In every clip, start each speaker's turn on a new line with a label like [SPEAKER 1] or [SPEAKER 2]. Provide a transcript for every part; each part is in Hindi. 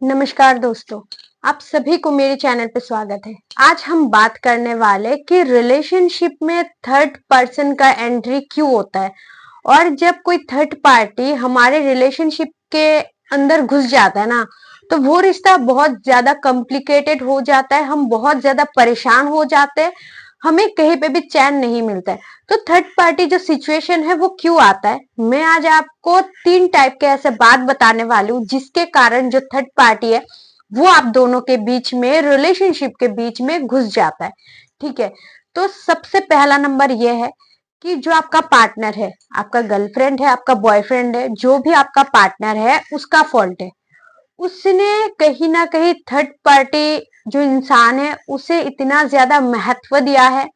[SPEAKER 1] नमस्कार दोस्तों, आप सभी को मेरे चैनल पे स्वागत है। आज हम बात करने वाले कि रिलेशनशिप में थर्ड पर्सन का एंट्री क्यों होता है और जब कोई थर्ड पार्टी हमारे रिलेशनशिप के अंदर घुस जाता है ना, तो वो रिश्ता बहुत ज्यादा कॉम्प्लिकेटेड हो जाता है। हम बहुत ज्यादा परेशान हो जाते हैं, हमें कहीं पे भी चैन नहीं मिलता है। तो थर्ड पार्टी जो सिचुएशन है वो क्यों आता है, मैं आज आपको 3 टाइप के ऐसे बात बताने वाली हूँ जिसके कारण जो थर्ड पार्टी है वो आप दोनों के बीच में, रिलेशनशिप के बीच में घुस जाता है। ठीक है, तो सबसे पहला नंबर ये है कि जो आपका पार्टनर है, आपका गर्लफ्रेंड है, आपका बॉयफ्रेंड है, जो भी आपका पार्टनर है उसका फॉल्ट है। उसने कहीं ना कहीं थर्ड पार्टी जो इंसान है उसे इतना ज्यादा महत्व दिया है,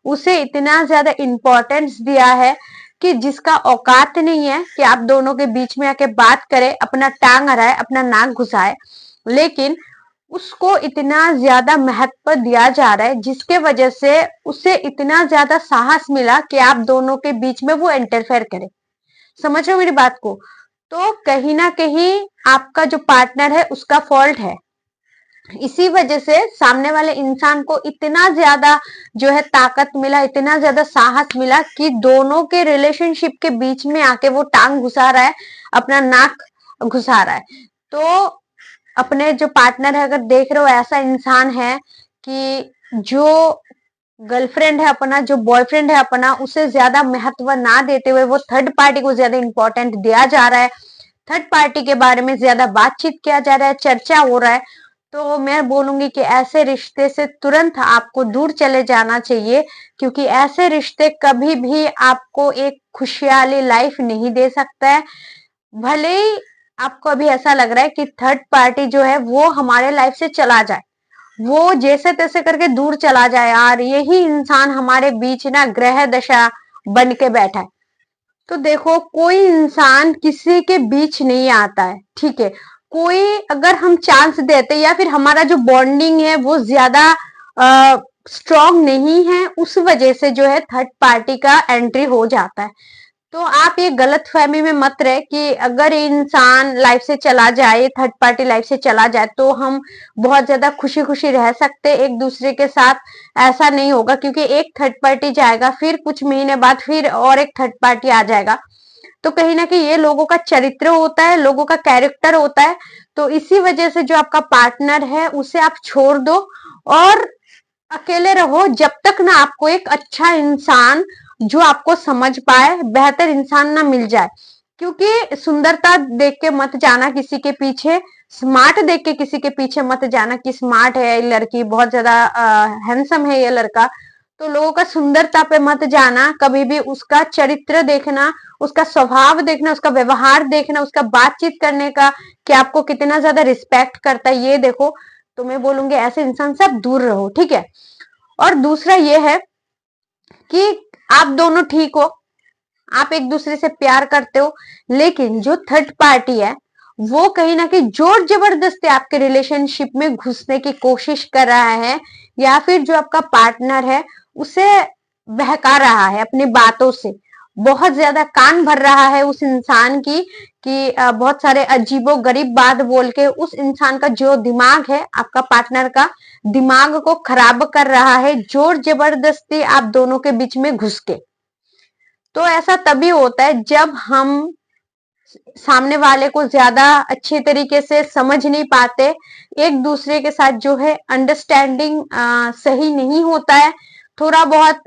[SPEAKER 1] उसे इतना ज्यादा इंपॉर्टेंस दिया है कि जिसका औकात नहीं है कि आप दोनों के बीच में आके बात करे, अपना टांग अड़ाए, अपना नाक घुसाए। लेकिन उसको इतना ज्यादा महत्व दिया जा रहा है जिसके वजह से उसे इतना ज्यादा साहस मिला कि आप दोनों के बीच में वो इंटरफेयर करे। समझ रहे हो मेरी बात को? तो कहीं ना कहीं आपका जो पार्टनर है उसका फॉल्ट है। इसी वजह से सामने वाले इंसान को इतना ज्यादा जो है ताकत मिला, इतना ज्यादा साहस मिला कि दोनों के रिलेशनशिप के बीच में आके वो टांग घुसा रहा है, अपना नाक घुसा रहा है। तो अपने जो पार्टनर है, अगर देख रहे हो ऐसा इंसान है कि जो गर्लफ्रेंड है अपना, जो बॉयफ्रेंड है अपना, उसे ज्यादा महत्व ना देते हुए वो थर्ड पार्टी को ज्यादा इंपॉर्टेंट दिया जा रहा है, थर्ड पार्टी के बारे में ज्यादा बातचीत किया जा रहा है, चर्चा हो रहा है, तो मैं बोलूंगी कि ऐसे रिश्ते से तुरंत आपको दूर चले जाना चाहिए। क्योंकि ऐसे रिश्ते कभी भी आपको एक खुशहाली लाइफ नहीं दे सकता है। भले ही आपको अभी ऐसा लग रहा है कि थर्ड पार्टी जो है वो हमारे लाइफ से चला जाए, वो जैसे तैसे करके दूर चला जाए, यार यही इंसान हमारे बीच ना ग्रह दशा बन के बैठा है। तो देखो, कोई इंसान किसी के बीच नहीं आता है, ठीक है। कोई अगर हम चांस देते या फिर हमारा जो बॉन्डिंग है वो ज्यादा स्ट्रॉन्ग नहीं है, उस वजह से जो है थर्ड पार्टी का एंट्री हो जाता है। तो आप ये गलत फहमी में मत रहे कि अगर इंसान लाइफ से चला जाए, थर्ड पार्टी लाइफ से चला जाए, तो हम बहुत ज्यादा खुशी खुशी रह सकते एक दूसरे के साथ। ऐसा नहीं होगा, क्योंकि एक थर्ड पार्टी जाएगा, फिर कुछ महीने बाद फिर और एक थर्ड पार्टी आ जाएगा। तो कहीं ना कहीं ये लोगों का चरित्र होता है, लोगों का कैरेक्टर होता है। तो इसी वजह से जो आपका पार्टनर है उसे आप छोड़ दो और अकेले रहो, जब तक ना आपको एक अच्छा इंसान जो आपको समझ पाए, बेहतर इंसान ना मिल जाए। क्योंकि सुंदरता देख के मत जाना किसी के पीछे, स्मार्ट देख के किसी के पीछे मत जाना कि स्मार्ट है ये लड़की, बहुत ज्यादा हैंडसम है ये लड़का। तो लोगों का सुंदरता पे मत जाना, कभी भी उसका चरित्र देखना, उसका स्वभाव देखना, उसका व्यवहार देखना, उसका बातचीत करने का कि आपको कितना ज्यादा रिस्पेक्ट करता है, ये देखो। तो मैं बोलूंगी ऐसे इंसान से आप दूर रहो, ठीक है। और दूसरा ये है कि आप दोनों ठीक हो, आप एक दूसरे से प्यार करते हो, लेकिन जो थर्ड पार्टी है वो कहीं ना कहीं जोर जबरदस्ती आपके रिलेशनशिप में घुसने की कोशिश कर रहा है, या फिर जो आपका पार्टनर है उसे बहका रहा है अपनी बातों से, बहुत ज्यादा कान भर रहा है उस इंसान की कि बहुत सारे अजीबो गरीब बात बोल के उस इंसान का जो दिमाग है, आपका पार्टनर का दिमाग को खराब कर रहा है, जोर जबरदस्ती आप दोनों के बीच में घुस के। तो ऐसा तभी होता है जब हम सामने वाले को ज्यादा अच्छे तरीके से समझ नहीं पाते, एक दूसरे के साथ जो है अंडरस्टैंडिंग सही नहीं होता है, थोड़ा बहुत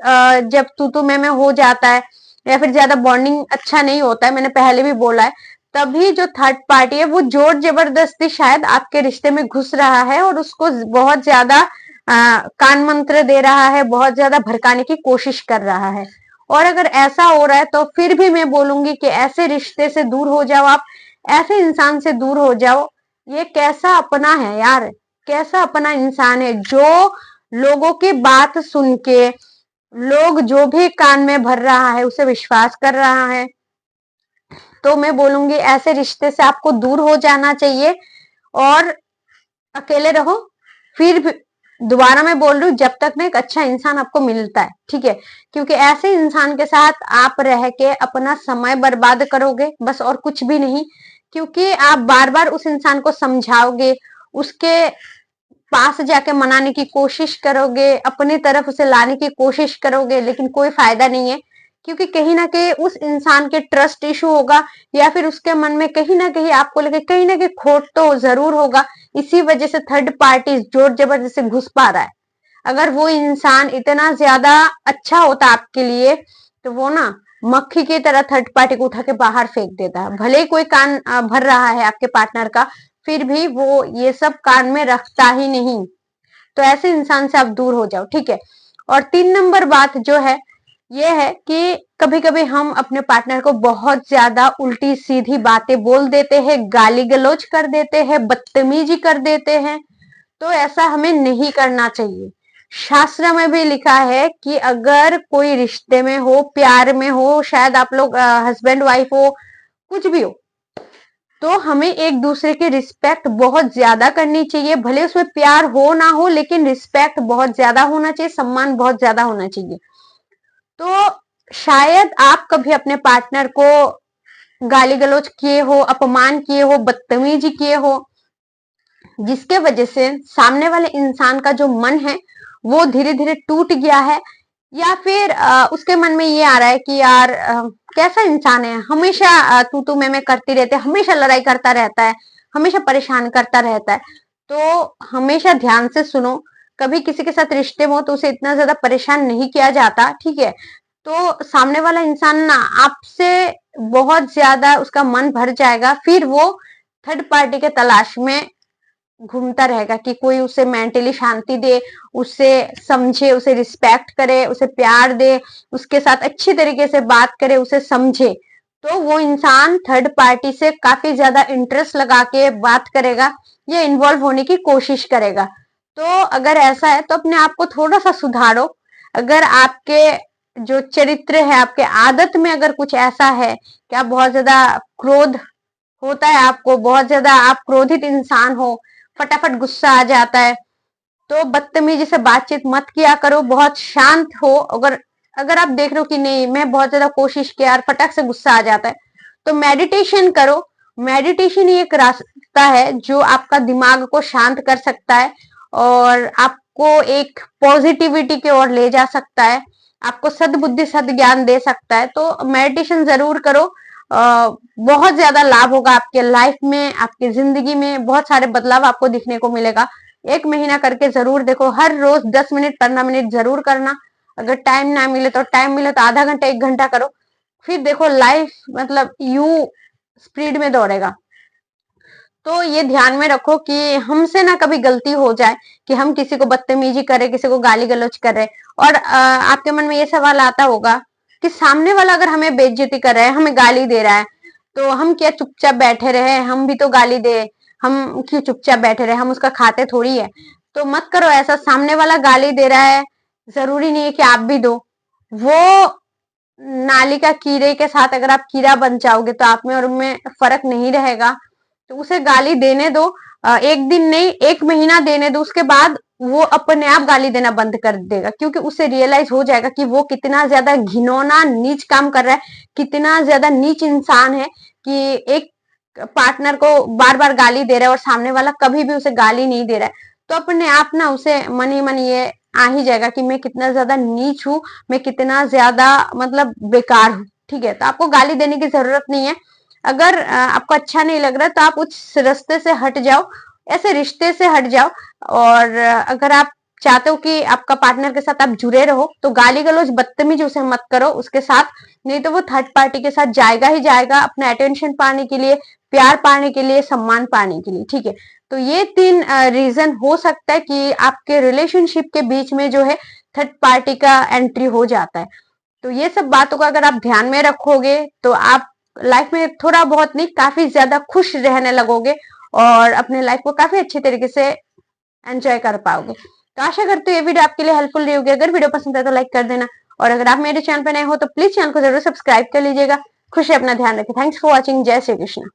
[SPEAKER 1] जब तू मैं हो जाता है, या फिर ज्यादा बॉन्डिंग अच्छा नहीं होता है, मैंने पहले भी बोला है। तभी जो थर्ड पार्टी है वो जोर जबरदस्ती शायद आपके रिश्ते में घुस रहा है और उसको बहुत ज्यादा कान मंत्र दे रहा है, बहुत ज्यादा भड़काने की कोशिश कर रहा है। और अगर ऐसा हो रहा है तो फिर भी मैं बोलूंगी कि ऐसे रिश्ते से दूर हो जाओ, आप ऐसे इंसान से दूर हो जाओ। ये कैसा अपना है यार, कैसा अपना इंसान है जो लोगों की बात सुन के, लोग जो भी कान में भर रहा है उसे विश्वास कर रहा है। तो मैं बोलूंगी ऐसे रिश्ते से आपको दूर हो जाना चाहिए और अकेले रहो। फिर भी दोबारा मैं बोल रही हूँ, जब तक ना एक अच्छा इंसान आपको मिलता है, ठीक है। क्योंकि ऐसे इंसान के साथ आप रह के अपना समय बर्बाद करोगे, बस और कुछ भी नहीं। क्योंकि आप बार बार उस इंसान को समझाओगे, उसके पास जाके मनाने की कोशिश करोगे, अपनी तरफ उसे लाने की कोशिश करोगे, लेकिन कोई फायदा नहीं है, क्योंकि कहीं ना कहीं उस इंसान के ट्रस्ट इशू होगा, या फिर उसके मन में कहीं ना कहीं आपको लगे कहीं ना कहीं खोट तो जरूर होगा। इसी वजह से थर्ड पार्टी जोर जबरदस्ती घुस पा रहा है। अगर वो इंसान इतना ज्यादा अच्छा होता आपके लिए, तो वो ना मक्खी की तरह थर्ड पार्टी को उठा के बाहर फेंक देता है। भले ही कोई कान भर रहा है आपके पार्टनर का, फिर भी वो ये सब कान में रखता ही नहीं। तो ऐसे इंसान से आप दूर हो जाओ, ठीक है। और 3 नंबर बात जो है ये है कि कभी कभी हम अपने पार्टनर को बहुत ज्यादा उल्टी सीधी बातें बोल देते हैं, गाली गलौज कर देते हैं, बदतमीजी कर देते हैं। तो ऐसा हमें नहीं करना चाहिए। शास्त्र में भी लिखा है कि अगर कोई रिश्ते में हो, प्यार में हो, शायद आप लोग हस्बैंड वाइफ हो, कुछ भी हो, तो हमें एक दूसरे की रिस्पेक्ट बहुत ज्यादा करनी चाहिए। भले उसमें प्यार हो ना हो, लेकिन रिस्पेक्ट बहुत ज्यादा होना चाहिए, सम्मान बहुत ज्यादा होना चाहिए। तो शायद आप कभी अपने पार्टनर को गाली गलौज किए हो, अपमान किए हो, बदतमीजी किए हो, जिसके वजह से सामने वाले इंसान का जो मन है वो धीरे धीरे टूट गया है, या फिर उसके मन में ये आ रहा है कि यार कैसा इंसान है, हमेशा तू मैं करती रहती है, हमेशा लड़ाई करता रहता है, हमेशा परेशान करता रहता है। तो हमेशा ध्यान से सुनो, कभी किसी के साथ रिश्ते में हो तो उसे इतना ज्यादा परेशान नहीं किया जाता, ठीक है। तो सामने वाला इंसान ना आपसे बहुत ज्यादा उसका मन भर जाएगा, फिर वो थर्ड पार्टी के तलाश में घूमता रहेगा कि कोई उसे मेंटली शांति दे, उसे समझे, उसे रिस्पेक्ट करे, उसे प्यार दे, उसके साथ अच्छी तरीके से बात करे, उसे समझे। तो वो इंसान थर्ड पार्टी से काफी ज्यादा इंटरेस्ट लगा के बात करेगा या इन्वॉल्व होने की कोशिश करेगा। तो अगर ऐसा है तो अपने आप को थोड़ा सा सुधारो। अगर आपके जो चरित्र है, आपके आदत में अगर कुछ ऐसा है कि आप बहुत ज्यादा क्रोध होता है, आपको बहुत ज्यादा आप क्रोधित इंसान हो, फटाफट गुस्सा आ जाता है, तो बदतमीजी से बातचीत मत किया करो, बहुत शांत हो। अगर अगर आप देख रहे हो कि नहीं मैं बहुत ज्यादा कोशिश किया और फटक से गुस्सा आ जाता है, तो मेडिटेशन करो। मेडिटेशन ही एक रास्ता है जो आपका दिमाग को शांत कर सकता है और आपको एक पॉजिटिविटी की ओर ले जा सकता है, आपको सद्बुद्धि सद्ज्ञान दे सकता है। तो मेडिटेशन जरूर करो, बहुत ज्यादा लाभ होगा आपके लाइफ में, आपकी जिंदगी में बहुत सारे बदलाव आपको दिखने को मिलेगा। 1 महीना करके जरूर देखो, हर रोज 10 मिनट 15 मिनट जरूर करना। अगर टाइम ना मिले तो टाइम मिले तो आधा घंटा 1 घंटा करो, फिर देखो लाइफ मतलब यू स्पीड में दौड़ेगा। तो ये ध्यान में रखो कि हमसे ना कभी गलती हो जाए कि हम किसी को बदतमीजी करें, किसी को गाली गलौज करें। और आपके मन में ये सवाल आता होगा कि सामने वाला अगर हमें बेइज्जती कर रहा है, हमें गाली दे रहा है, तो हम क्या चुपचाप बैठे रहे, हम भी तो गाली दे, हम क्यों चुपचाप बैठे रहे, हम उसका खाते थोड़ी है। तो मत करो ऐसा, सामने वाला गाली दे रहा है, जरूरी नहीं है कि आप भी दो। वो नाली का कीड़े के साथ अगर आप कीड़ा बन जाओगे तो आप में और उनमें फर्क नहीं रहेगा। तो उसे गाली देने दो, 1 दिन नहीं 1 महीना देने दो, उसके बाद वो अपने आप गाली देना बंद कर देगा, क्योंकि उसे रियलाइज हो जाएगा कि वो कितना ज्यादा घिनौना नीच काम कर रहा है, कितना ज्यादा नीच इंसान है कि एक पार्टनर को बार बार गाली दे रहा है और सामने वाला कभी भी उसे गाली नहीं दे रहा है। तो अपने आप ना उसे मन ही मन ये आ ही जाएगा कि मैं कितना ज्यादा नीच हूँ, मैं कितना ज्यादा मतलब बेकार हूँ, ठीक है। तो आपको गाली देने की जरूरत नहीं है। अगर आपको अच्छा नहीं लग रहा तो आप उस रास्ते से हट जाओ, ऐसे रिश्ते से हट जाओ। और अगर आप चाहते हो कि आपका पार्टनर के साथ आप जुड़े रहो, तो गाली गलौज बदतमीजी उसे मत करो उसके साथ, नहीं तो वो थर्ड पार्टी के साथ जाएगा ही जाएगा, अपना अटेंशन पाने के लिए, प्यार पाने के लिए, सम्मान पाने के लिए, ठीक है। तो ये 3 रीजन हो सकता है कि आपके रिलेशनशिप के बीच में जो है थर्ड पार्टी का एंट्री हो जाता है। तो ये सब बातों का अगर आप ध्यान में रखोगे तो आप लाइफ में थोड़ा बहुत नहीं काफी ज्यादा खुश रहने लगोगे और अपने लाइफ को काफी अच्छे तरीके से एंजॉय कर पाओगे। तो आशा करती हूँ ये वीडियो आपके लिए हेल्पफुल रही होगी। अगर वीडियो पसंद है तो लाइक कर देना, और अगर आप मेरे चैनल पर नए हो तो प्लीज चैनल को जरूर सब्सक्राइब कर लीजिएगा। खुश है, अपना ध्यान रखें। Thanks for watching. जय श्री कृष्ण।